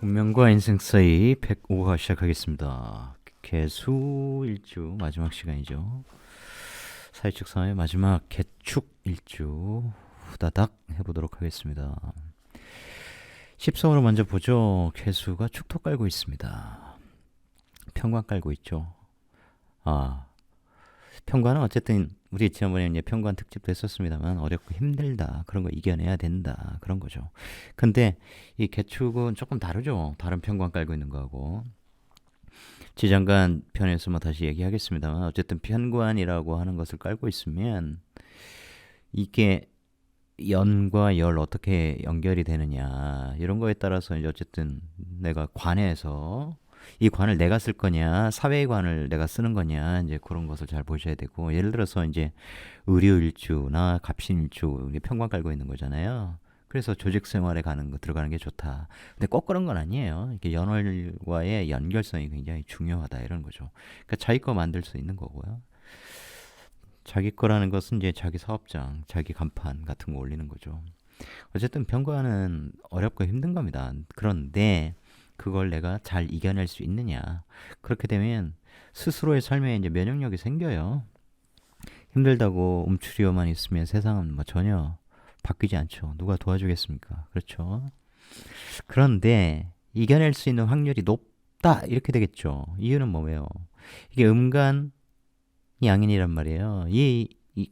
운명과 인생 사이 105화 시작하겠습니다. 개수 일주 마지막 시간이죠. 사회축 사의 마지막 개축 일주 후다닥 해보도록 하겠습니다. 십성으로 먼저 보죠. 개수가 축토 깔고 있습니다. 평관 깔고 있죠. 아, 평관은 어쨌든 우리 지난번에 이제 평관 특집도 했었습니다만 어렵고 힘들다, 그런 거 이겨내야 된다, 그런 거죠. 근데 이 개축은 조금 다르죠. 다른 평관 깔고 있는 거하고. 지장간 편에서 뭐 다시 얘기하겠습니다만 어쨌든 편관이라고 하는 것을 깔고 있으면 이게 연과 열 어떻게 연결이 되느냐 이런 거에 따라서 이제 어쨌든 내가 관에서 이 관을 내가 쓸 거냐 사회의 관을 내가 쓰는 거냐 이제 그런 것을 잘 보셔야 되고, 예를 들어서 이제 의료일주나 갑신일주 평관 깔고 있는 거잖아요. 그래서 조직 생활에 가는 거 들어가는 게 좋다. 근데 꼭 그런 건 아니에요. 이게 연월과의 연결성이 굉장히 중요하다 이런 거죠. 그러니까 자기 거 만들 수 있는 거고요. 자기 거라는 것은 이제 자기 사업장, 자기 간판 같은 거 올리는 거죠. 어쨌든 평가는 어렵고 힘든 겁니다. 그런데 그걸 내가 잘 이겨낼 수 있느냐. 그렇게 되면 스스로의 삶에 이제 면역력이 생겨요. 힘들다고 움츠리어만 있으면 세상은 뭐 전혀 바뀌지 않죠. 누가 도와주겠습니까? 그렇죠. 그런데 이겨낼 수 있는 확률이 높다 이렇게 되겠죠. 이유는 뭐예요? 이게 음간 양인이란 말이에요.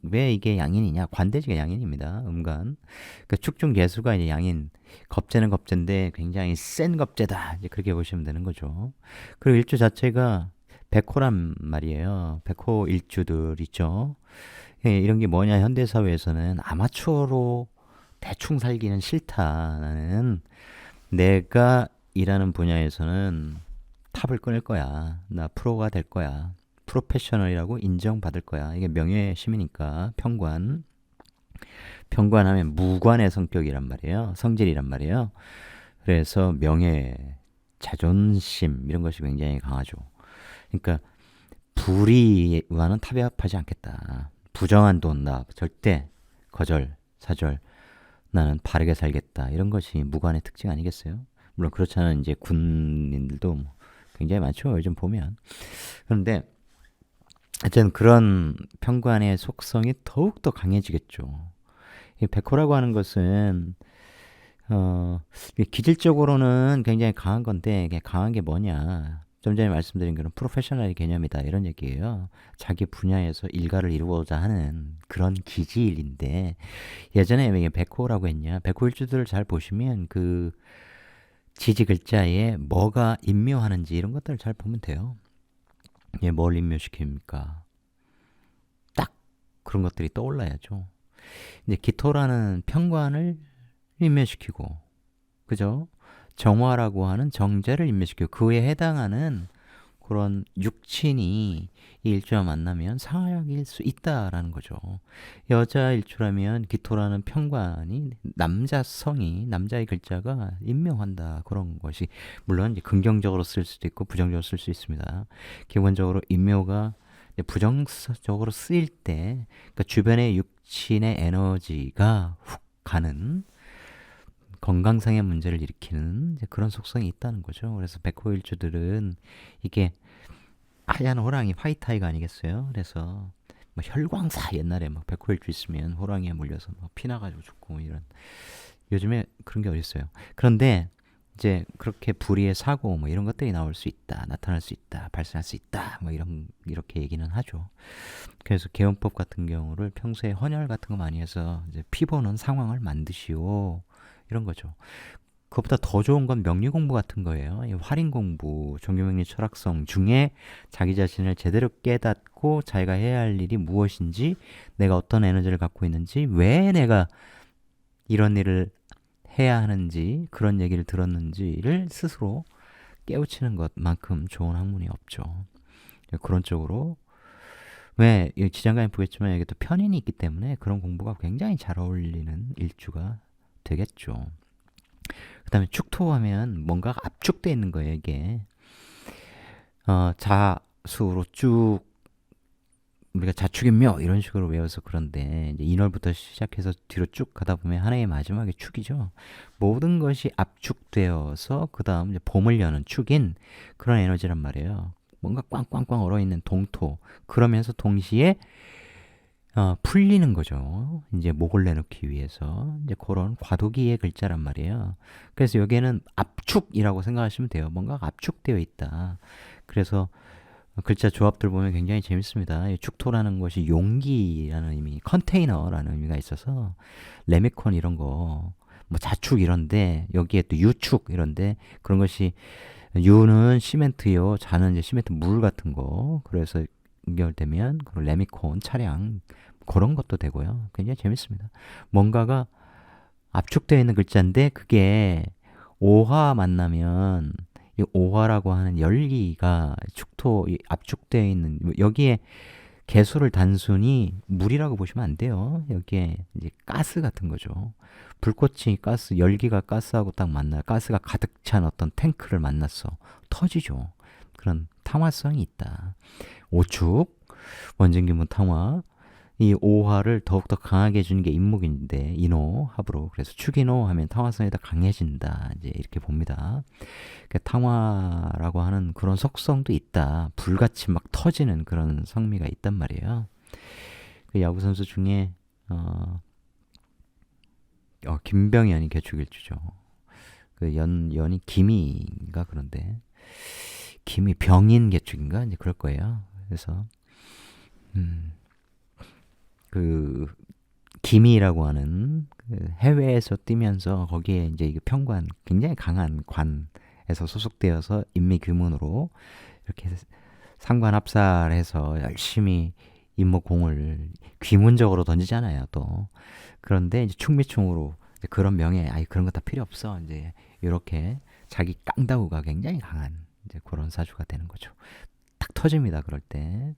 왜 이게 양인이냐? 관대지가 양인입니다. 음간. 그러니까 축중 개수가 이제 양인. 겁재는 겁재인데 굉장히 센 겁재다. 이제 그렇게 보시면 되는 거죠. 그리고 일주 자체가 백호란 말이에요. 백호 일주들 있죠. 예, 이런 게 뭐냐? 현대사회에서는 아마추어로 대충 살기는 싫다. 나는 내가 일하는 분야에서는 탑을 끊을 거야. 나 프로가 될 거야. 프로페셔널이라고 인정받을 거야. 이게 명예심이니까 평관. 평관하면 무관의 성격이란 말이에요. 성질이란 말이에요. 그래서 명예, 자존심 이런 것이 굉장히 강하죠. 그러니까 불의와는 타협하지 않겠다. 부정한 돈 나 절대 거절, 사절. 나는 바르게 살겠다. 이런 것이 무관의 특징 아니겠어요? 물론 그렇지 않은 이제 군인들도 굉장히 많죠. 요즘 보면. 그런데 어쨌든 그런 평관의 속성이 더욱더 강해지겠죠. 이 백호라고 하는 것은 기질적으로는 굉장히 강한 건데, 이게 강한 게 뭐냐? 좀 전에 말씀드린 그런 프로페셔널의 개념이다 이런 얘기예요. 자기 분야에서 일가를 이루고자 하는 그런 기질인데, 예전에 왜 백호라고 했냐? 백호 일주들을 잘 보시면 그 지지 글자에 뭐가 임묘하는지 이런 것들을 잘 보면 돼요. 예, 뭘 임묘시킵니까? 딱 그런 것들이 떠올라야죠. 이제 기토라는 평관을 임묘시키고, 그죠? 정화라고 하는 정제를 임묘시키고, 그에 해당하는 그런 육친이 이 일주와 만나면 상하일 수 있다라는 거죠. 여자 일주라면 기토라는 평관이 남자성이, 남자의 글자가 임명한다, 그런 것이 물론 이제 긍정적으로 쓸 수도 있고 부정적으로 쓸 수 있습니다. 기본적으로 임묘가 부정적으로 쓰일 때, 그러니까 주변의 육친의 에너지가 훅 가는 건강상의 문제를 일으키는 그런 속성이 있다는 거죠. 그래서 백호일주들은 이게 하얀 호랑이, 화이트아이가 아니겠어요? 그래서 뭐 혈광사, 옛날에 막 백호일주 있으면 호랑이에 물려서 막 피나가지고 죽고 이런, 요즘에 그런 게 어딨어요. 그런데 이제 그렇게 불의의 사고 뭐 이런 것들이 나올 수 있다, 나타날 수 있다, 발생할 수 있다, 뭐 이렇게 얘기는 하죠. 그래서 개헌법 같은 경우를 평소에 헌혈 같은 거 많이 해서 이제 피 보는 상황을 만드시오, 이런 거죠. 그것보다 더 좋은 건 명리 공부 같은 거예요. 이 활인 공부, 종교명리 철학성 중에 자기 자신을 제대로 깨닫고 자기가 해야 할 일이 무엇인지, 내가 어떤 에너지를 갖고 있는지, 왜 내가 이런 일을 해야 하는지, 그런 얘기를 들었는지를 스스로 깨우치는 것만큼 좋은 학문이 없죠. 그런 쪽으로, 왜 지장간에 보겠지만 여기 또 편인이 있기 때문에 그런 공부가 굉장히 잘 어울리는 일주가 되겠죠. 그 다음에 축토하면 뭔가가 압축돼 있는 거예요, 이게. 자수로 쭉 우리가 자축인묘 이런 식으로 외워서 그런데 이제 인월부터 시작해서 뒤로 쭉 가다 보면 하나의 마지막에 축이죠. 모든 것이 압축되어서 그 다음 이제 봄을 여는 축인 그런 에너지란 말이에요. 뭔가 꽝꽝꽝 얼어있는 동토. 그러면서 동시에 풀리는 거죠. 이제 목을 내놓기 위해서. 이제 그런 과도기의 글자란 말이에요. 그래서 여기에는 압축이라고 생각하시면 돼요. 뭔가 압축되어 있다. 그래서 글자 조합들 보면 굉장히 재밌습니다. 이 축토라는 것이 용기라는 의미, 컨테이너라는 의미가 있어서 레미콘 이런 거, 뭐 자축 이런데 여기에 또 유축 이런데 그런 것이 유는 시멘트요, 자는 이제 시멘트 물 같은 거. 그래서 연결되면 그런 레미콘 차량 그런 것도 되고요. 굉장히 재밌습니다. 뭔가가 압축되어 있는 글자인데 그게 오화 만나면 이 오화라고 하는 열기가 축토 압축되어 있는 여기에 개수를 단순히 물이라고 보시면 안 돼요. 여기에 이제 가스 같은 거죠. 불꽃이 가스, 열기가 가스하고 딱 만나 가스가 가득 찬 어떤 탱크를 만났어. 터지죠. 그런 탕화성이 있다. 오축, 원진기문 탕화. 이 오화를 더욱더 강하게 해주는 게 인목인데 인호 합으로 그래서 축인호 하면 탕화성이 더 강해진다 이제 이렇게 봅니다. 그러니까 탕화라고 하는 그런 속성도 있다. 불같이 막 터지는 그런 성미가 있단 말이에요. 그 야구 선수 중에 김병현이 개축일주죠. 그 연이 김이가 그런데 김이 병인 개축인가 이제 그럴 거예요. 그래서 그 기미라고 하는 그 해외에서 뛰면서 거기에 이제 이게 평관 굉장히 강한 관에서 소속되어서 인미규문으로 이렇게 상관 합살해서 열심히 임무공을 귀문적으로 던지잖아요. 또 그런데 이제 충미충으로 이제 그런 명예, 아이 그런 거 다 필요 없어. 이제 이렇게 자기 깡다구가 굉장히 강한 이제 그런 사주가 되는 거죠. 탁 터집니다. 그럴 때.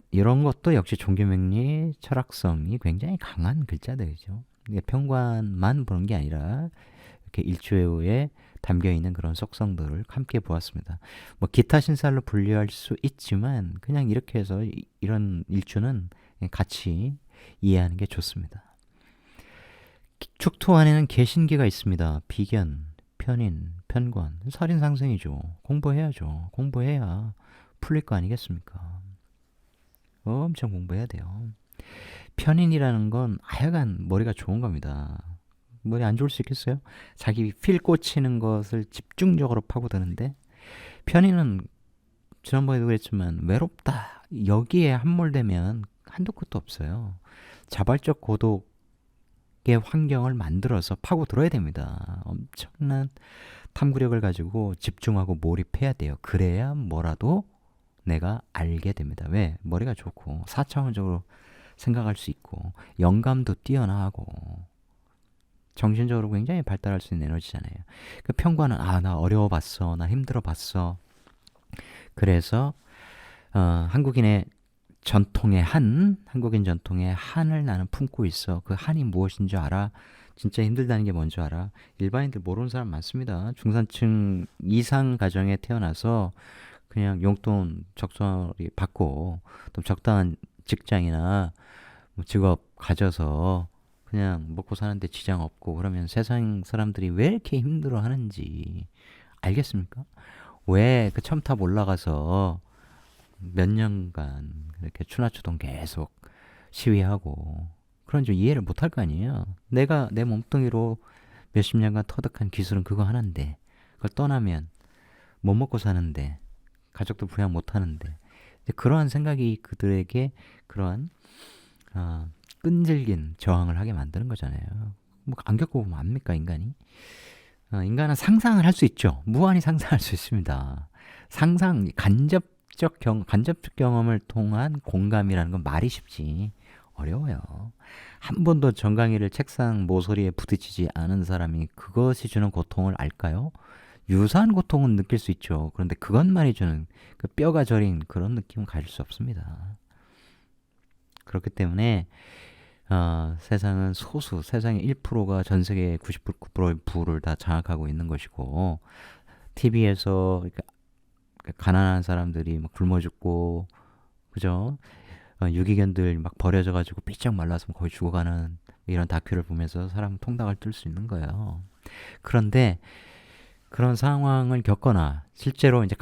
이런 것도 역시 종교명리 철학성이 굉장히 강한 글자들이죠. 평관만 보는 게 아니라 이렇게 일주에 담겨 있는 그런 속성들을 함께 보았습니다. 뭐 기타 신살로 분류할 수 있지만 그냥 이렇게 해서 이런 일주는 같이 이해하는 게 좋습니다. 축토 안에는 개신기가 있습니다. 비견, 편인, 편관, 살인상생이죠. 공부해야죠. 공부해야 풀릴 거 아니겠습니까? 엄청 공부해야 돼요. 편인이라는 건 하여간 머리가 좋은 겁니다. 머리 안 좋을 수 있겠어요? 자기 필 꽂히는 것을 집중적으로 파고드는데 편인은 지난번에도 그랬지만 외롭다. 여기에 함몰되면 한도 끝도 없어요. 자발적 고독의 환경을 만들어서 파고들어야 됩니다. 엄청난 탐구력을 가지고 집중하고 몰입해야 돼요. 그래야 뭐라도 내가 알게 됩니다. 왜? 머리가 좋고 4차원적으로 생각할 수 있고 영감도 뛰어나고 정신적으로 굉장히 발달할 수 있는 에너지잖아요. 그 평관은 나 어려워봤어. 나 힘들어봤어. 그래서 한국인 전통의 한을 나는 품고 있어. 그 한이 무엇인 줄 알아? 진짜 힘들다는 게 뭔지 알아? 일반인들 모르는 사람 많습니다. 중산층 이상 가정에 태어나서 그냥 용돈 적절히 받고 또 적당한 직장이나 뭐 직업 가져서 그냥 먹고 사는데 지장 없고 그러면 세상 사람들이 왜 이렇게 힘들어 하는지 알겠습니까? 왜 그 첨탑 올라가서 몇 년간 이렇게 추나추동 계속 시위하고 그런 줄 이해를 못할 거 아니에요. 내가 내 몸뚱이로 몇십 년간 터득한 기술은 그거 하나인데 그걸 떠나면 못 먹고 사는데 가족도 부양 못하는데 그러한 생각이 그들에게 그러한 끈질긴 저항을 하게 만드는 거잖아요. 뭐 안 겪어보면 압니까 인간이? 인간은 상상을 할 수 있죠. 무한히 상상할 수 있습니다. 상상, 간접적 경험을 통한 공감이라는 건 말이 쉽지 어려워요. 한 번도 정강이를 책상 모서리에 부딪히지 않은 사람이 그것이 주는 고통을 알까요? 유사한 고통은 느낄 수 있죠. 그런데 그것만이 주는 그 뼈가 저린 그런 느낌은 가질 수 없습니다. 그렇기 때문에 세상은 소수, 세상의 1%가 전 세계의 99%의 부를 다 장악하고 있는 것이고 TV에서 가난한 사람들이 막 굶어 죽고 그죠? 유기견들 막 버려져가지고 삐쩍 말라서 거의 죽어가는 이런 다큐를 보면서 사람 통닭을 뜰 수 있는 거예요. 그런데 그런 상황을 겪거나 실제로 이제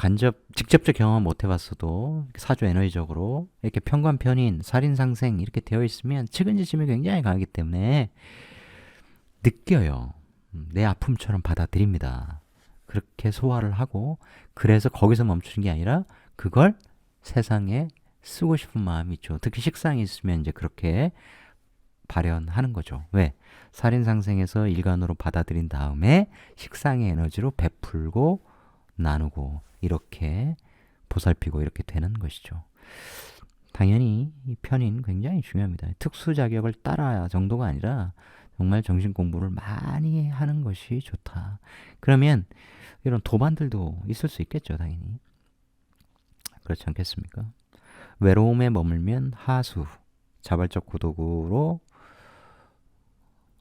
직접적 경험 못 해봤어도 사주 에너지적으로 이렇게 편관 편인 살인 상생 이렇게 되어 있으면 측은지심이 굉장히 강하기 때문에 느껴요. 내 아픔처럼 받아들입니다. 그렇게 소화를 하고 그래서 거기서 멈추는 게 아니라 그걸 세상에 쓰고 싶은 마음이 있죠. 특히 식상이 있으면 이제 그렇게 발현하는 거죠. 왜? 살인상생에서 일관으로 받아들인 다음에 식상의 에너지로 베풀고 나누고 이렇게 보살피고 이렇게 되는 것이죠. 당연히 이 편인 굉장히 중요합니다. 특수 자격을 따라야 정도가 아니라 정말 정신 공부를 많이 하는 것이 좋다. 그러면 이런 도반들도 있을 수 있겠죠, 당연히. 그렇지 않겠습니까? 외로움에 머물면 하수, 자발적 고독으로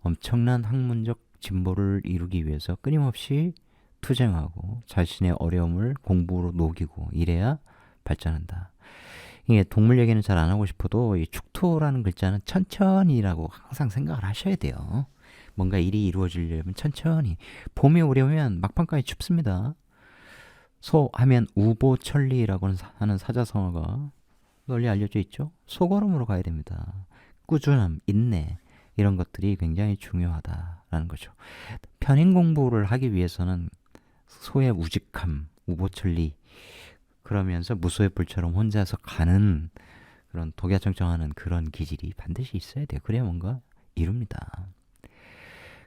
엄청난 학문적 진보를 이루기 위해서 끊임없이 투쟁하고 자신의 어려움을 공부로 녹이고 이래야 발전한다. 이게 동물 얘기는 잘 안 하고 싶어도 이 축토라는 글자는 천천히라고 항상 생각을 하셔야 돼요. 뭔가 일이 이루어지려면 천천히. 봄이 오려면 막판까지 춥습니다. 소 하면 우보천리라고 하는 사자성어가 널리 알려져 있죠. 소걸음으로 가야 됩니다. 꾸준함, 인내 이런 것들이 굉장히 중요하다라는 거죠. 편인 공부를 하기 위해서는 소의 우직함, 우보천리 그러면서 무소의 불처럼 혼자서 가는 그런 독야청청하는 그런 기질이 반드시 있어야 돼요. 그래야 뭔가 이룹니다.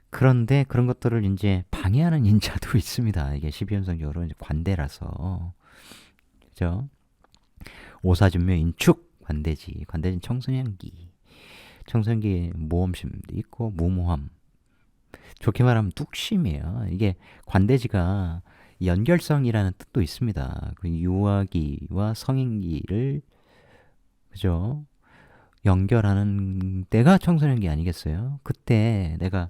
그런데 그런 것들을 이제 방해하는 인자도 있습니다. 이게 12연성적으로 이제 관대라서. 그죠? 오사준묘 인축 관대지. 관대진 청소년기. 청소년기에 모험심도 있고 무모함. 좋게 말하면 뚝심이에요. 이게 관대지가 연결성이라는 뜻도 있습니다. 그 유아기와 성인기를 그죠? 연결하는 때가 청소년기 아니겠어요? 그때 내가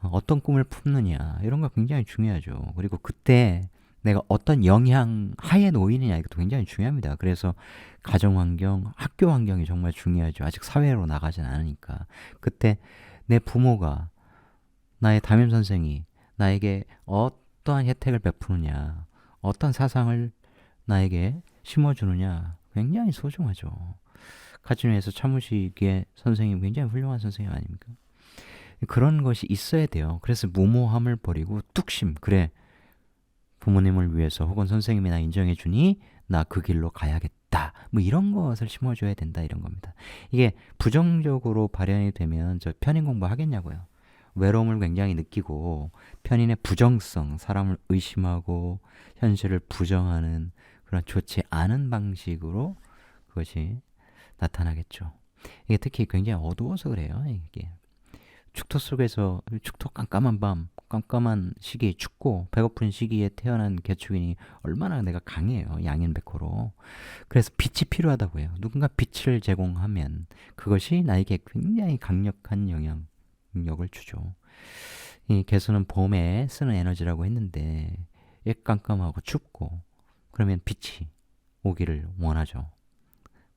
어떤 꿈을 품느냐 이런 거 굉장히 중요하죠. 그리고 그때 내가 어떤 영향 하에 놓이느냐 이것도 굉장히 중요합니다. 그래서 가정 환경, 학교 환경이 정말 중요하죠. 아직 사회로 나가진 않으니까. 그때 내 부모가 나의 담임 선생이 나에게 어떠한 혜택을 베푸느냐, 어떤 사상을 나에게 심어주느냐 굉장히 소중하죠. 가진에서 차무식의 선생님 굉장히 훌륭한 선생님 아닙니까? 그런 것이 있어야 돼요. 그래서 무모함을 버리고 뚝심. 그래. 부모님을 위해서 혹은 선생님이 나 인정해 주니 나 그 길로 가야겠다. 뭐 이런 것을 심어줘야 된다 이런 겁니다. 이게 부정적으로 발현이 되면 저 편인 공부 하겠냐고요. 외로움을 굉장히 느끼고 편인의 부정성, 사람을 의심하고 현실을 부정하는 그런 좋지 않은 방식으로 그것이 나타나겠죠. 이게 특히 굉장히 어두워서 그래요. 이게 축토 속에서 축토 깜깜한 밤, 깜깜한 시기에 춥고 배고픈 시기에 태어난 개축인이 얼마나 내가 강해요. 양인백호로. 그래서 빛이 필요하다고 해요. 누군가 빛을 제공하면 그것이 나에게 굉장히 강력한 영향력을 주죠. 이 개수는 봄에 쓰는 에너지라고 했는데 깜깜하고 춥고 그러면 빛이 오기를 원하죠.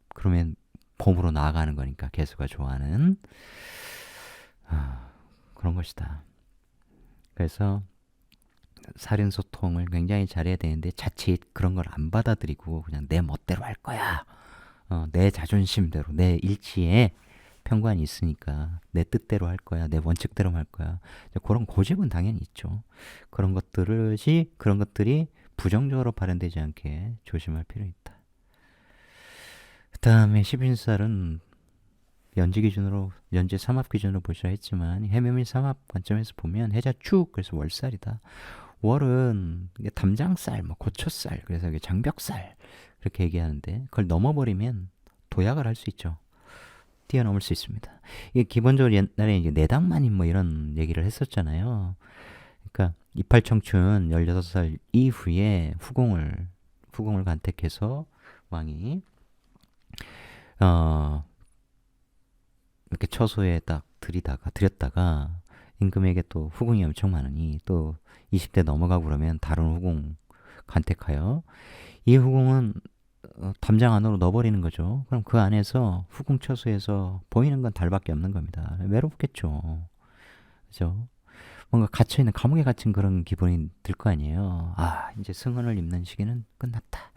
그러면 봄으로 나아가는 거니까 개수가 좋아하는 그런 것이다. 그래서 살인소통을 굉장히 잘해야 되는데 자칫 그런 걸 안 받아들이고 그냥 내 멋대로 할 거야. 내 자존심대로 내 일치에 편관이 있으니까 내 뜻대로 할 거야. 내 원칙대로 할 거야. 그런 고집은 당연히 있죠. 그런 것들이 부정적으로 발현되지 않게 조심할 필요 있다. 그 다음에 12인살은 연지 삼합 기준으로 보시라 했지만 해묘 및 삼합 관점에서 보면 해자 쭉 그래서 월살이다. 월은 담장살, 뭐 고초살, 그래서 이게 장벽살 그렇게 얘기하는데 그걸 넘어버리면 도약을 할 수 있죠. 뛰어넘을 수 있습니다. 이게 기본적으로 옛날에 이제 내당만인 뭐 이런 얘기를 했었잖아요. 그러니까 이팔청춘 16살 이후에 후궁을 간택해서 왕이 이렇게 처소에 딱 들였다가 임금에게 또 후궁이 엄청 많으니 또 20대 넘어가고 그러면 다른 후궁 간택하여 이 후궁은 담장 안으로 넣어버리는 거죠. 그럼 그 안에서 후궁처수에서 보이는 건 달밖에 없는 겁니다. 외롭겠죠. 그죠? 뭔가 갇혀있는 감옥에 갇힌 그런 기분이 들 거 아니에요. 아, 이제 승헌을 입는 시기는 끝났다.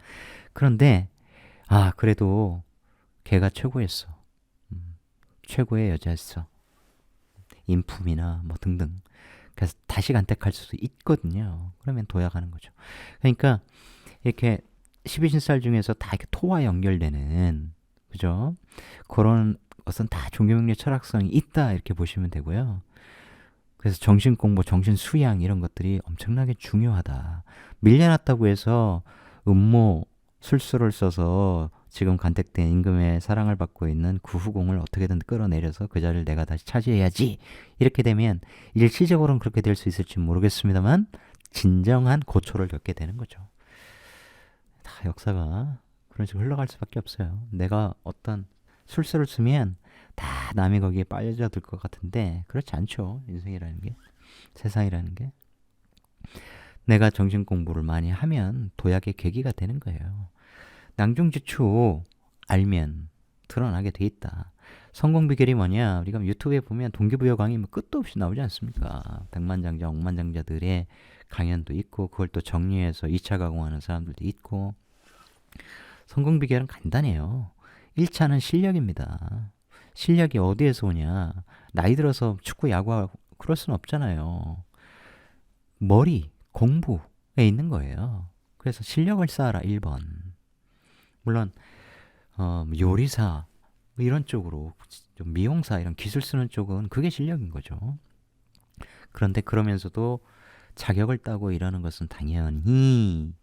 그런데 그래도 걔가 최고였어. 최고의 여자였어. 인품이나 뭐 등등. 그래서 다시 간택할 수도 있거든요. 그러면 도약하는 거죠. 그러니까 이렇게 12신살 중에서 다 이렇게 토와 연결되는, 그죠? 그런 것은 다 종교명리 철학성이 있다 이렇게 보시면 되고요. 그래서 정신 공부, 정신 수양 이런 것들이 엄청나게 중요하다. 밀려났다고 해서 음모, 술수를 써서 지금 간택된 임금의 사랑을 받고 있는 그 후궁을 어떻게든 끌어내려서 그 자리를 내가 다시 차지해야지. 이렇게 되면 일시적으로는 그렇게 될 수 있을지 모르겠습니다만 진정한 고초를 겪게 되는 거죠. 다 역사가 그런 식으로 흘러갈 수밖에 없어요. 내가 어떤 술수를 쓰면 다 남이 거기에 빠져들 것 같은데 그렇지 않죠. 인생이라는 게, 세상이라는 게. 내가 정신 공부를 많이 하면 도약의 계기가 되는 거예요. 낭중지추 알면 드러나게 돼 있다. 성공 비결이 뭐냐? 우리가 유튜브에 보면 동기부여 강의 뭐 끝도 없이 나오지 않습니까? 백만장자, 억만장자들의 강연도 있고 그걸 또 정리해서 2차 가공하는 사람들도 있고. 성공 비결은 간단해요. 1차는 실력입니다. 실력이 어디에서 오냐? 나이 들어서 축구, 야구하고 그럴 수는 없잖아요. 머리, 공부에 있는 거예요. 그래서 실력을 쌓아라, 1번. 물론 요리사 뭐 이런 쪽으로, 좀 미용사 이런 기술 쓰는 쪽은 그게 실력인 거죠. 그런데 그러면서도 자격을 따고 이러는 것은 당연히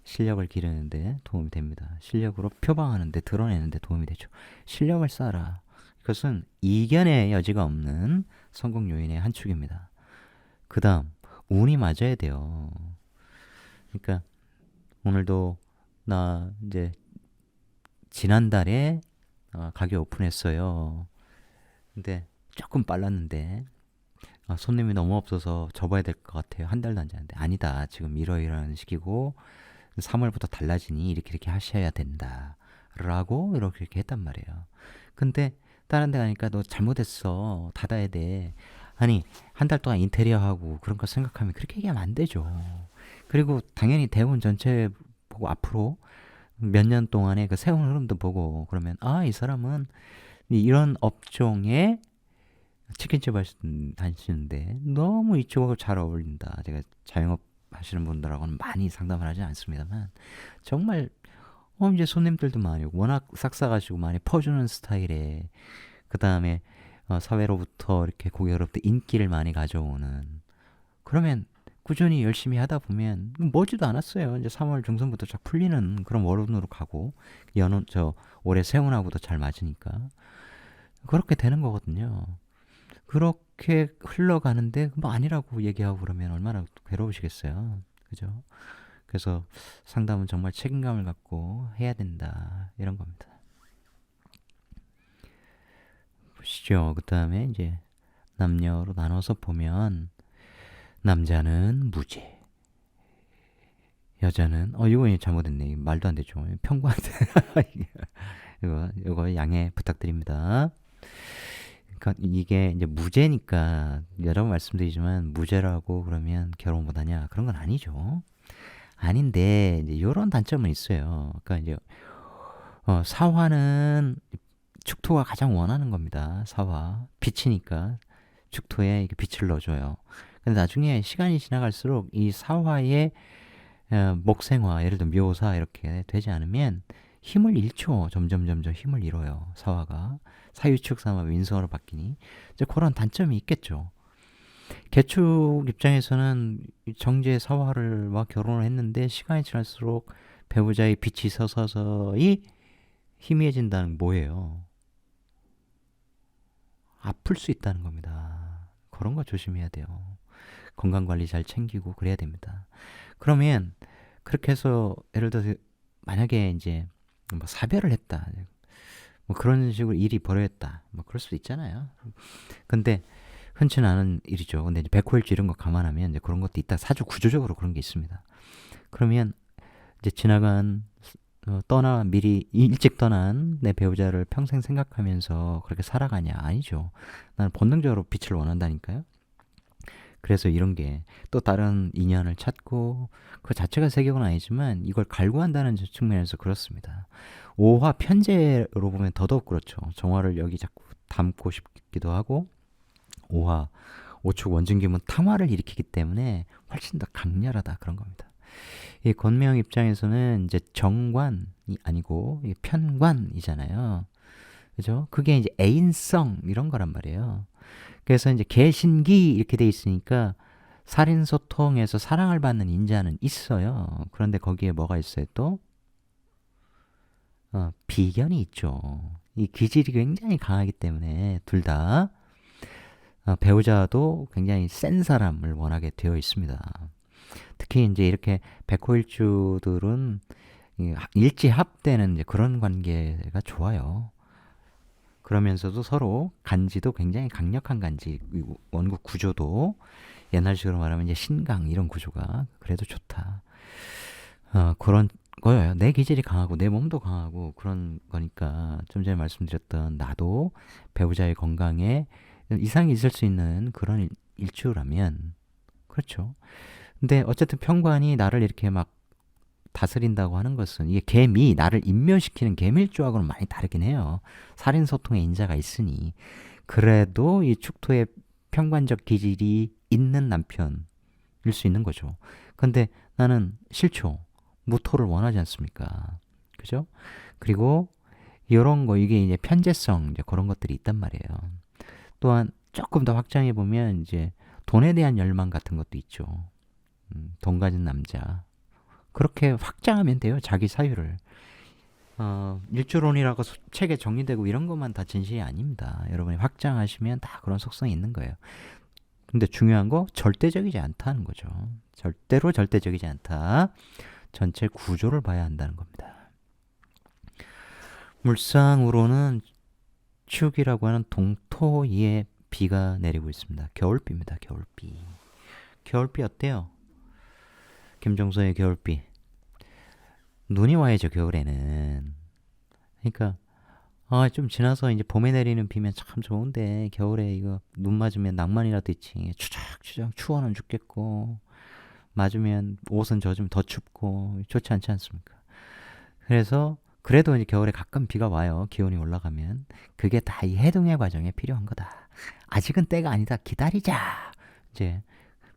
실력을 기르는데 도움이 됩니다. 실력으로 표방하는데, 드러내는데 도움이 되죠. 실력을 쌓아라. 이것은 이견의 여지가 없는 성공 요인의 한 축입니다. 그 다음 운이 맞아야 돼요. 그러니까 오늘도 나 이제 지난달에 가게 오픈했어요. 근데 조금 빨랐는데 손님이 너무 없어서 접어야 될 것 같아요. 한 달도 안 지났는데 아니다. 지금 이러이러한 시기고 3월부터 달라지니 이렇게 하셔야 된다. 라고 이렇게 했단 말이에요. 근데 다른 데 가니까 너 잘못했어. 닫아야 돼. 아니, 한 달 동안 인테리어 하고 그런 거 생각하면 그렇게 얘기하면 안 되죠. 그리고 당연히 대운 전체 보고 앞으로 몇 년 동안의 그 세운 흐름도 보고 그러면 이 사람은 이런 업종에 치킨집 하시는데 너무 이쪽하고 잘 어울린다. 제가 자영업 하시는 분들하고는 많이 상담을 하지 않습니다만 정말 이제 손님들도 많이 오고 워낙 싹싹하시고 많이 퍼주는 스타일에, 그 다음에 사회로부터 이렇게 고객으로부터 인기를 많이 가져오는, 그러면 꾸준히 열심히 하다 보면 머지도 않았어요. 이제 3월 중순부터 쫙 풀리는 그런 월운으로 가고 올해 세운하고도 잘 맞으니까 그렇게 되는 거거든요. 그렇게 흘러가는데 뭐 아니라고 얘기하고 그러면 얼마나 괴로우시겠어요. 그죠? 그래서 상담은 정말 책임감을 갖고 해야 된다. 이런 겁니다. 보시죠. 그 다음에 이제 남녀로 나눠서 보면 남자는 무죄, 여자는 이거 잘못했네. 말도 안 되죠. 평관대. 이거 양해 부탁드립니다. 그러니까 이게 이제 무죄니까 여러 번 말씀드리지만 무죄라고 그러면 결혼 못하냐 그런 건 아니죠. 아닌데 이제 이런 단점은 있어요. 그러니까 이제 사화는 축토가 가장 원하는 겁니다. 사화 빛이니까 축토에 이렇게 빛을 넣어줘요. 근데 나중에 시간이 지나갈수록 이 사화의 목생화, 예를 들어 묘사 이렇게 되지 않으면 힘을 잃죠. 점점 힘을 잃어요. 사화가 사유축 삼화 윈성으로 바뀌니 이제 그런 단점이 있겠죠. 개축 입장에서는 정제 사화를와 결혼을 했는데 시간이 지날수록 배우자의 빛이 서서히 희미해진다는 뭐예요? 아플 수 있다는 겁니다. 그런 거 조심해야 돼요. 건강관리 잘 챙기고 그래야 됩니다. 그러면 그렇게 해서 예를 들어서 만약에 이제 뭐 사별을 했다, 뭐 그런 식으로 일이 벌어졌다, 뭐 그럴 수도 있잖아요. 근데 흔치는 않은 일이죠. 근데 이제 백호일주 이런 거 감안하면 이제 그런 것도 있다. 사주 구조적으로 그런 게 있습니다. 그러면 이제 지나간 미리 일찍 떠난 내 배우자를 평생 생각하면서 그렇게 살아가냐? 아니죠. 나는 본능적으로 빛을 원한다니까요. 그래서 이런 게 또 다른 인연을 찾고 그 자체가 세계관 아니지만 이걸 갈구한다는 측면에서 그렇습니다. 오화 편제로 보면 더더욱 그렇죠. 정화를 여기 자꾸 담고 싶기도 하고 오화 오축 원진기문 탐화를 일으키기 때문에 훨씬 더 강렬하다 그런 겁니다. 이 권명 입장에서는 이제 정관이 아니고 편관이잖아요. 그죠? 그게 이제 애인성 이런 거란 말이에요. 그래서 이제 개신기 이렇게 돼 있으니까 살인소통에서 사랑을 받는 인자는 있어요. 그런데 거기에 뭐가 있어요 또? 비견이 있죠. 이 기질이 굉장히 강하기 때문에 둘 다 배우자도 굉장히 센 사람을 원하게 되어 있습니다. 특히 이제 이렇게 백호일주들은 일지합되는 이제 그런 관계가 좋아요. 그러면서도 서로 간지도 굉장히 강력한 간지, 원국 구조도 옛날식으로 말하면 이제 신강 이런 구조가 그래도 좋다. 그런 거예요. 내 기질이 강하고 내 몸도 강하고 그런 거니까 좀 전에 말씀드렸던 나도 배우자의 건강에 이상이 있을 수 있는 그런 일주라면 그렇죠. 근데 어쨌든 평관이 나를 이렇게 막 다스린다고 하는 것은 이게 개미, 나를 인멸시키는 개밀조하고는 많이 다르긴 해요. 살인소통의 인자가 있으니. 그래도 이 축토의 평관적 기질이 있는 남편일 수 있는 거죠. 근데 나는 실초, 무토를 원하지 않습니까? 그죠? 그리고 이런 거, 이게 이제 편재성, 이제 그런 것들이 있단 말이에요. 또한 조금 더 확장해 보면 이제 돈에 대한 열망 같은 것도 있죠. 돈 가진 남자. 그렇게 확장하면 돼요. 자기 사유를. 일주론이라고 책에 정리되고 이런 것만 다 진실이 아닙니다. 여러분이 확장하시면 다 그런 속성이 있는 거예요. 근데 중요한 거 절대적이지 않다는 거죠. 절대로 절대적이지 않다. 전체 구조를 봐야 한다는 겁니다. 물상으로는 축이라고 하는 동토에 비가 내리고 있습니다. 겨울비입니다. 겨울비. 겨울비 어때요? 김종서의 겨울비. 눈이 와야죠, 겨울에는. 그러니까 좀 지나서 이제 봄에 내리는 비면 참 좋은데 겨울에 이거 눈 맞으면 낭만이라도 있지. 추적추적 추워는 죽겠고 맞으면 옷은 젖으면 더 춥고 좋지 않지 않습니까? 그래서 그래도 이제 겨울에 가끔 비가 와요. 기온이 올라가면. 그게 다 이 해동의 과정에 필요한 거다. 아직은 때가 아니다. 기다리자. 이제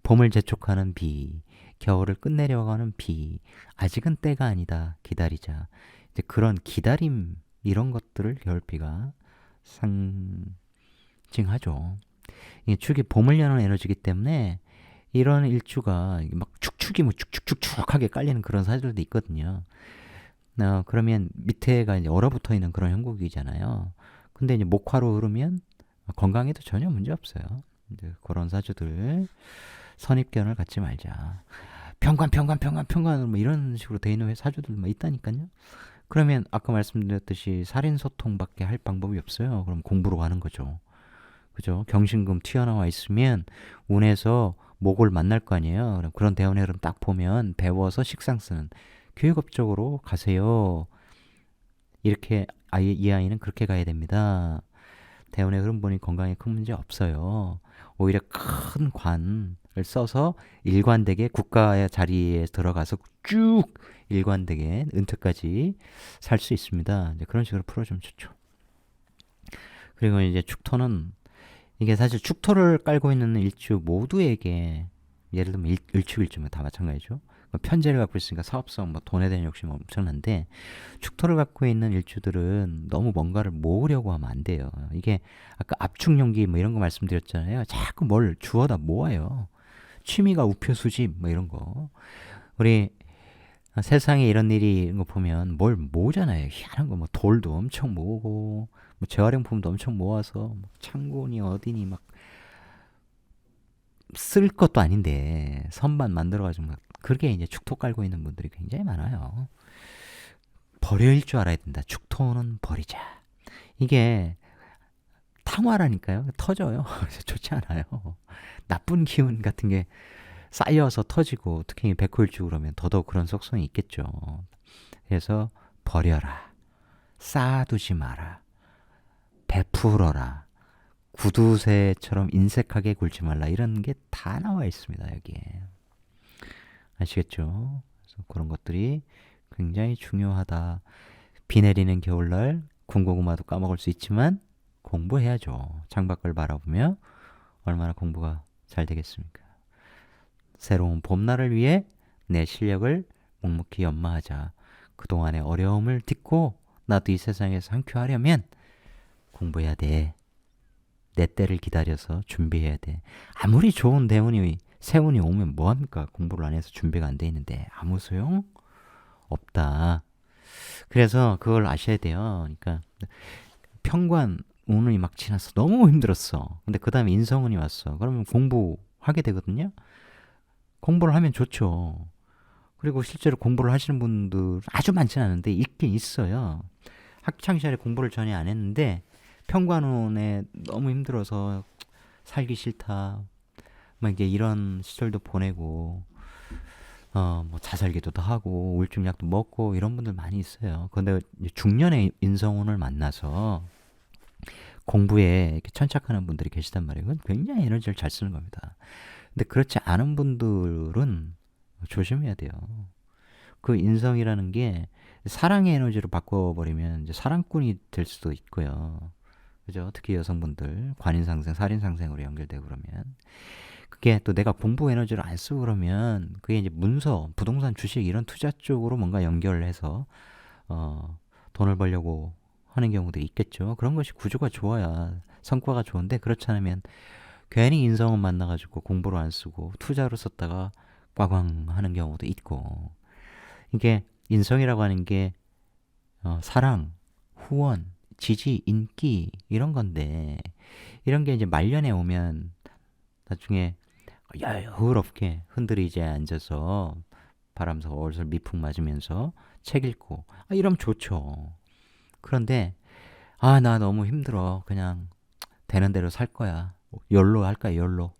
봄을 재촉하는 비, 겨울을 끝내려고 하는 비, 아직은 때가 아니다. 기다리자. 이제 그런 기다림 이런 것들을 겨울비가 상징하죠. 이 축이 봄을 여는 에너지이기 때문에 이런 일주가 막 축축이 뭐 축축축축하게 깔리는 그런 사실도 있거든요. 그러면 밑에가 이제 얼어붙어 있는 그런 형국이잖아요. 근데 이제 목화로 흐르면 건강에도 전혀 문제 없어요. 이제 그런 사주들 선입견을 갖지 말자. 평관 뭐 이런 식으로 돼 있는 사주들 뭐 있다니까요. 그러면 아까 말씀드렸듯이 살인 소통밖에 할 방법이 없어요. 그럼 공부로 가는 거죠. 그죠? 경신금 튀어나와 있으면 운에서 목을 만날 거 아니에요. 그럼 그런 대운의 흐름 딱 보면 배워서 식상 쓰는 교육업적으로 가세요. 이렇게 이 아이는 그렇게 가야 됩니다. 대운의 흐름 보니 건강에 큰 문제 없어요. 오히려 큰 관을 써서 일관되게 국가의 자리에 들어가서 쭉 일관되게 은퇴까지 살 수 있습니다. 이제 그런 식으로 풀어주면 좋죠. 그리고 이제 축토는 이게 사실 축토를 깔고 있는 일주 모두에게 예를 들면 일축일주면 다 마찬가지죠. 편제를 갖고 있으니까 사업성, 뭐 돈에 대한 욕심 엄청난데 축토를 갖고 있는 일주들은 너무 뭔가를 모으려고 하면 안 돼요. 이게 아까 압축용기 뭐 이런 거 말씀드렸잖아요. 자꾸 뭘 주워다 모아요. 취미가 우표 수집 뭐 이런 거. 우리 세상에 이런 일이 이런 거 보면 뭘 모으잖아요. 희한한 거 뭐 돌도 엄청 모으고 뭐 재활용품도 엄청 모아서 뭐 창고니 어디니 막 쓸 것도 아닌데 선반 만들어가지고 막 그렇게 이제 축토 깔고 있는 분들이 굉장히 많아요. 버릴 줄 알아야 된다. 축토는 버리자. 이게 탕화라니까요. 터져요. 좋지 않아요. 나쁜 기운 같은 게 쌓여서 터지고 특히 백호일주 그러면 더더욱 그런 속성이 있겠죠. 그래서 버려라, 쌓아두지 마라, 베풀어라, 구두쇠처럼 인색하게 굴지 말라, 이런 게 다 나와 있습니다. 여기에. 아시겠죠? 그래서 그런 것들이 굉장히 중요하다. 비 내리는 겨울날 군고구마도 까먹을 수 있지만 공부해야죠. 창밖을 바라보며 얼마나 공부가 잘 되겠습니까? 새로운 봄날을 위해 내 실력을 묵묵히 연마하자. 그동안의 어려움을 딛고 나도 이 세상에서 한 큐 하려면 공부해야 돼. 내 때를 기다려서 준비해야 돼. 아무리 좋은 대운이 세운이 오면 뭐합니까? 공부를 안 해서 준비가 안 돼 있는데 아무 소용 없다. 그래서 그걸 아셔야 돼요. 그러니까 편관 운이 막 지나서 너무 힘들었어. 근데 그 다음에 인성운이 왔어. 그러면 공부하게 되거든요. 공부를 하면 좋죠. 그리고 실제로 공부를 하시는 분들 아주 많지는 않은데 있긴 있어요. 학창시절에 공부를 전혀 안 했는데 편관운에 너무 힘들어서 살기 싫다, 막 이게 이런 시절도 보내고 뭐 자살기도도 하고 우울증약도 먹고 이런 분들 많이 있어요. 근데 중년의 인성운을 만나서 공부에 이렇게 천착하는 분들이 계시단 말이에요. 그건 굉장히 에너지를 잘 쓰는 겁니다. 근데 그렇지 않은 분들은 조심해야 돼요. 그 인성이라는 게 사랑의 에너지로 바꿔버리면 이제 사랑꾼이 될 수도 있고요. 그죠? 특히 여성분들 관인상생, 살인상생으로 연결되고 그러면 그게 또 내가 공부 에너지를 안 쓰고 그러면 그게 이제 문서, 부동산, 주식 이런 투자 쪽으로 뭔가 연결을 해서 돈을 벌려고 하는 경우도 있겠죠. 그런 것이 구조가 좋아야 성과가 좋은데 그렇지 않으면 괜히 인성은 만나가지고 공부를 안 쓰고 투자로 썼다가 꽝꽝 하는 경우도 있고 이게 인성이라고 하는 게 사랑, 후원, 지지, 인기 이런 건데 이런 게 이제 말년에 오면 나중에 여유롭게 흔들리지에 앉아서 바람 솔솔 미풍 맞으면서 책 읽고 이러면 좋죠. 그런데 나 너무 힘들어. 그냥 되는 대로 살 거야. 욜로 할까 욜로.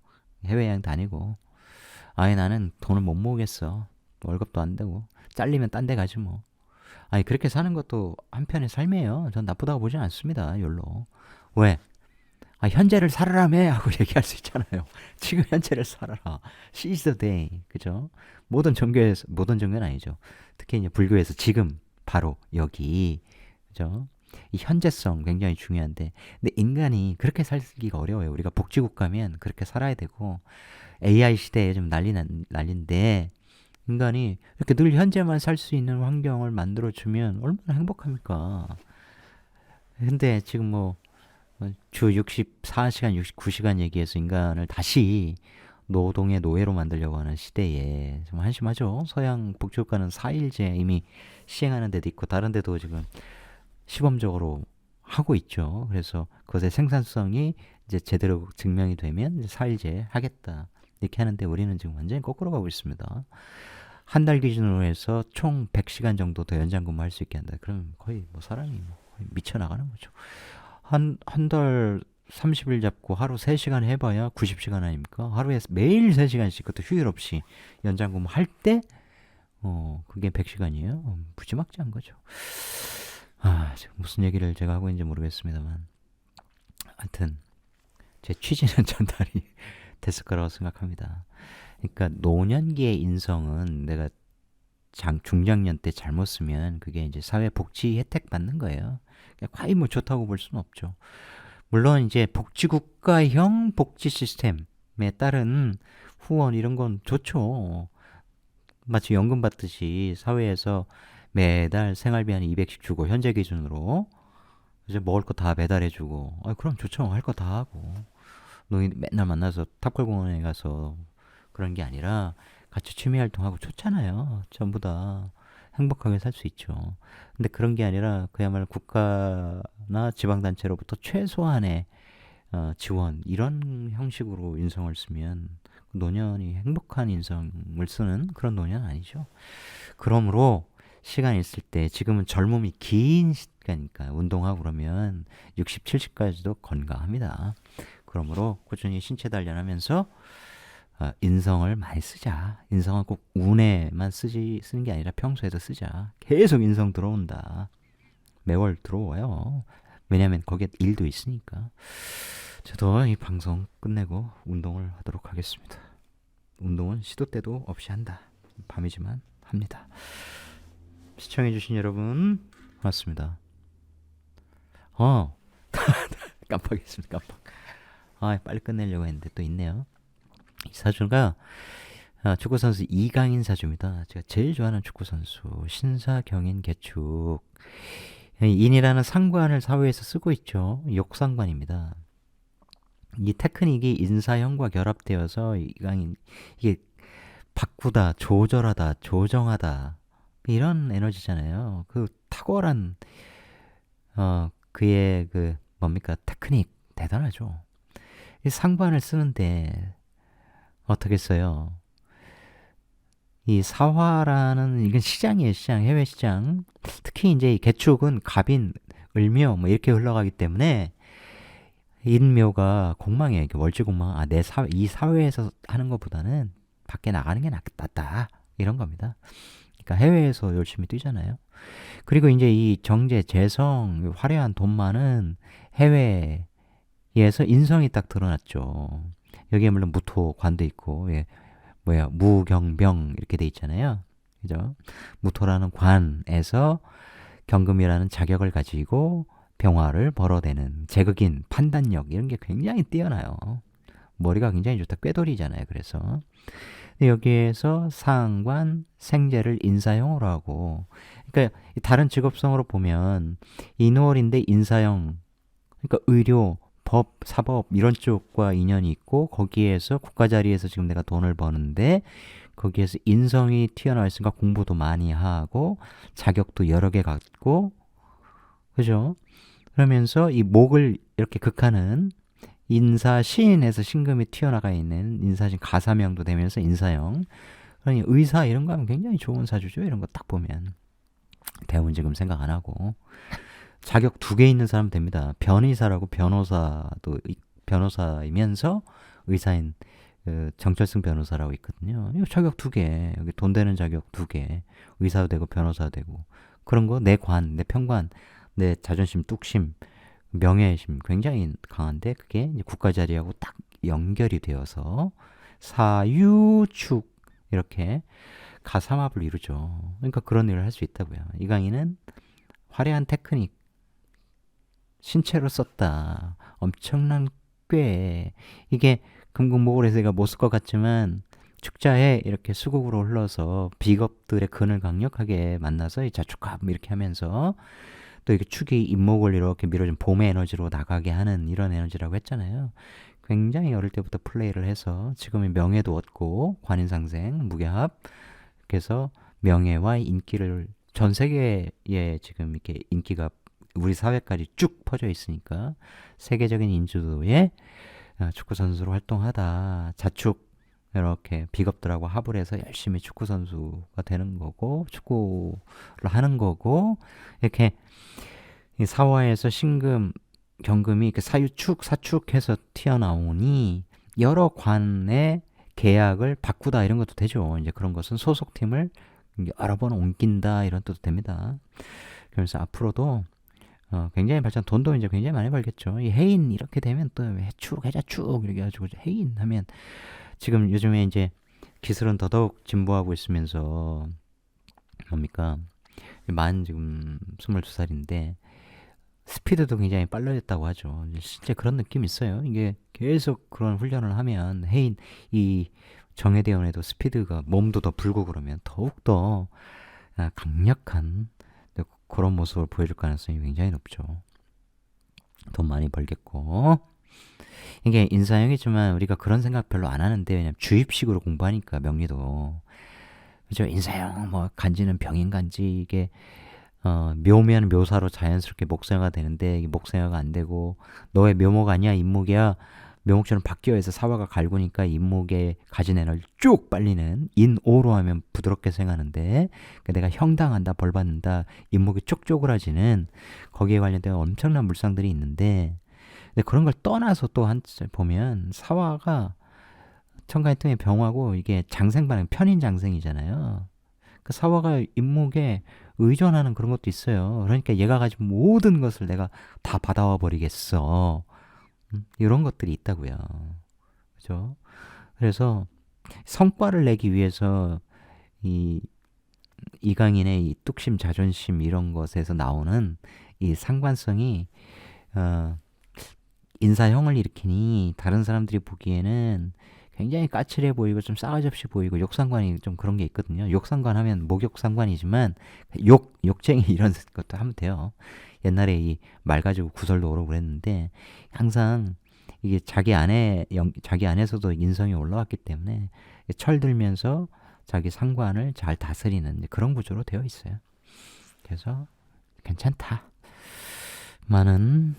해외여행 다니고. 나는 돈을 못 모으겠어. 월급도 안 되고. 잘리면 딴 데 가지 뭐. 그렇게 사는 것도 한편의 삶이에요. 전 나쁘다고 보진 않습니다. 욜로. 왜? 현재를 살아라며 하고 얘기할 수 있잖아요. 지금 현재를 살아라. Seize the day. 그죠? 모든 종교는 아니죠. 특히 이제 불교에서 지금, 바로, 여기. 그죠? 이 현재성 굉장히 중요한데, 근데 인간이 그렇게 살기가 어려워요. 우리가 복지국 가면 그렇게 살아야 되고, AI 시대에 좀 난리인데, 인간이 이렇게 늘 현재만 살 수 있는 환경을 만들어주면 얼마나 행복합니까? 근데 지금 주 64시간, 69시간 얘기해서 인간을 다시 노동의 노예로 만들려고 하는 시대에 좀 한심하죠. 서양 복지국가는 4일제 이미 시행하는 데도 있고 다른 데도 지금 시범적으로 하고 있죠. 그래서 그것의 생산성이 이제 제대로 증명이 되면 이제 4일제 하겠다. 이렇게 하는데 우리는 지금 완전히 거꾸로 가고 있습니다. 한 달 기준으로 해서 총 100시간 정도 더 연장 근무할 수 있게 한다. 그러면 거의 사람이 거의 미쳐나가는 거죠. 한 달 30일 잡고 하루 3시간 해봐야 90시간 아닙니까? 하루에 매일 3시간씩 그것도 휴일 없이 연장 근무할 때 그게 100시간이에요. 무지막지한 거죠. 지금 무슨 얘기를 제가 하고 있는지 모르겠습니다만 하여튼 제 취지는 전달이 됐을 거라고 생각합니다. 그러니까 노년기의 인성은 내가 중장년 때 잘못 쓰면 그게 이제 사회복지 혜택 받는 거예요. 과히 좋다고 볼 수는 없죠. 물론 이제 복지국가형 복지 시스템에 따른 후원 이런 건 좋죠. 마치 연금 받듯이 사회에서 매달 생활비 한 200씩 주고 현재 기준으로 이제 먹을 거 다 배달해주고 그럼 좋죠. 할 거 다 하고 너희 맨날 만나서 탑골공원에 가서 그런 게 아니라 같이 취미활동하고 좋잖아요. 전부 다 행복하게 살 수 있죠. 근데 그런 게 아니라 그야말로 국가나 지방단체로부터 최소한의 지원 이런 형식으로 인성을 쓰면 노년이 행복한 인성을 쓰는 그런 노년 아니죠. 그러므로 시간 있을 때 지금은 젊음이 긴 시간이니까 운동하고 그러면 60, 70까지도 건강합니다. 그러므로 꾸준히 신체 단련하면서 인성을 많이 쓰자. 인성은 꼭 운에만 쓰는 게 아니라 평소에도 쓰자. 계속 인성 들어온다. 매월 들어와요. 왜냐면 거기에 일도 있으니까. 저도 이 방송 끝내고 운동을 하도록 하겠습니다. 운동은 시도 때도 없이 한다. 밤이지만 합니다. 시청해주신 여러분 고맙습니다. 깜빡했습니다. 빨리 끝내려고 했는데 또 있네요. 이 사주가 축구선수 이강인 사주입니다. 제가 제일 좋아하는 축구선수. 신사경인 개축. 인이라는 상관을 사회에서 쓰고 있죠. 욕상관입니다. 이 테크닉이 인사형과 결합되어서 이강인, 이게 바꾸다, 조절하다, 조정하다 이런 에너지잖아요. 그 탁월한 그의 그 뭡니까 테크닉 대단하죠. 이 상관을 쓰는데 어떻게 써요? 이 사화라는 이건 시장이에요. 시장, 해외 시장. 특히 이제 이 개축은 갑인, 을묘 뭐 이렇게 흘러가기 때문에 인묘가 공망이에요. 월지 공망. 이 사회에서 하는 것보다는 밖에 나가는 게 낫다. 이런 겁니다. 그러니까 해외에서 열심히 뛰잖아요. 그리고 이제 이 정제, 재성, 화려한 돈 많은 해외에서 인성이 딱 드러났죠. 여기에 물론 무토관도 있고, 무경병 이렇게 돼 있잖아요. 그죠? 무토라는 관에서 경금이라는 자격을 가지고 병화를 벌어대는 제극인 판단력 이런 게 굉장히 뛰어나요. 머리가 굉장히 좋다. 꾀돌이잖아요. 그래서 여기에서 상관, 생재를 인사형으로 하고, 그러니까 다른 직업성으로 보면 인월인데 인사형, 그러니까 의료, 법, 사법 이런 쪽과 인연이 있고 거기에서 국가 자리에서 지금 내가 돈을 버는데 거기에서 인성이 튀어나와 있으니까 공부도 많이 하고 자격도 여러 개 갖고 그죠? 그러면서 이 목을 이렇게 극하는 인사신에서 신금이 튀어나가 있는 인사신 가사명도 되면서 인사형. 그러니 의사 이런 거 하면 굉장히 좋은 사주죠. 이런 거 딱 보면. 대운 지금 생각 안 하고. 자격 2개 있는 사람 됩니다. 변의사라고 변호사이면서 의사인 정철승 변호사라고 있거든요. 이거 자격 2개. 여기 돈 되는 자격 2개. 의사도 되고 변호사도 되고. 그런 거 내 관, 내 평관, 내 자존심, 뚝심, 명예심 굉장히 강한데 그게 이제 국가 자리하고 딱 연결이 되어서 사유축 이렇게 가삼합을 이루죠. 그러니까 그런 일을 할 수 있다고요. 이강인은 화려한 테크닉 신체로 썼다. 엄청난 꽤 이게 금국목을 해서 못 쓸 것 같지만 축자에 이렇게 수국으로 흘러서 비겁들의 근을 강력하게 만나서 자축합 이렇게 하면서 또 이게 축이 임목을 이렇게 밀어준 봄의 에너지로 나가게 하는 이런 에너지라고 했잖아요. 굉장히 어릴 때부터 플레이를 해서 지금의 명예도 얻고 관인상생, 무게합 그래서 명예와 인기를 전 세계에 지금 이렇게 인기가 우리 사회까지 쭉 퍼져 있으니까 세계적인 인지도의 축구 선수로 활동하다. 자축 이렇게 비겁들하고 합을 해서 열심히 축구 선수가 되는 거고 축구를 하는 거고 이렇게 사화에서 신금, 경금이 사유축, 사축해서 튀어나오니 여러 관의 계약을 바꾸다 이런 것도 되죠. 이제 그런 것은 소속팀을 여러 번 옮긴다 이런 뜻도 됩니다. 그래서 앞으로도 굉장히 발전, 돈도 이제 굉장히 많이 벌겠죠. 이 해인 이렇게 되면 또 해축, 해자축 이렇게 해가지고 해인 하면 지금 요즘에 이제 기술은 더더욱 진보하고 있으면서 뭡니까? 만 지금 22살인데 스피드도 굉장히 빨라졌다고 하죠. 실제 그런 느낌이 있어요. 이게 계속 그런 훈련을 하면 해인 이 정예대원에도 스피드가 몸도 더 불고 그러면 더욱더 강력한 그런 모습을 보여줄 가능성이 굉장히 높죠. 돈 많이 벌겠고 이게 인사형이지만 우리가 그런 생각 별로 안 하는데 왜냐면 주입식으로 공부하니까 명리도 그죠. 인사형 뭐 간지는 병인간지 이게 묘면 묘사로 자연스럽게 목성화가 되는데 이게 목성화가 안 되고 너의 묘목 아니야 인목이야 묘목처럼 바뀌어서 사화가 갈구니까 인목에 가진 에너지를 쭉 빨리는 인오로 하면 부드럽게 생하는데 그러니까 내가 형당한다 벌 받는다 인목이 쭉 쪼그라지는 거기에 관련된 엄청난 물상들이 있는데 근데 그런 걸 떠나서 또 한 보면 사화가 청간이통의 병하고 이게 장생반응, 편인 장생이잖아요. 그 사화가 인목에 의존하는 그런 것도 있어요. 그러니까 얘가 가진 모든 것을 내가 다 받아와 버리겠어. 이런 것들이 있다고요. 그죠? 그래서 성과를 내기 위해서 이 이강인의 이 뚝심, 자존심 이런 것에서 나오는 이 상관성이 어, 인사형을 일으키니 다른 사람들이 보기에는 굉장히 까칠해 보이고 좀 싸가지 없이 보이고 욕상관이 좀 그런 게 있거든요. 욕상관 하면 목욕상관이지만 욕쟁이 이런 것도 하면 돼요. 옛날에 이 말 가지고 구설도 오르고 그랬는데 항상 이게 자기 안에서도 인성이 올라왔기 때문에 철들면서 자기 상관을 잘 다스리는 그런 구조로 되어 있어요. 그래서 괜찮다. 많은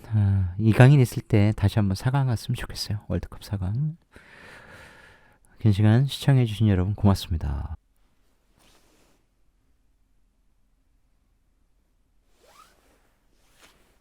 이강인 있을 때 다시 한번 4강 갔으면 좋겠어요. 월드컵 4강. 긴 시간 시청해주신 여러분 고맙습니다.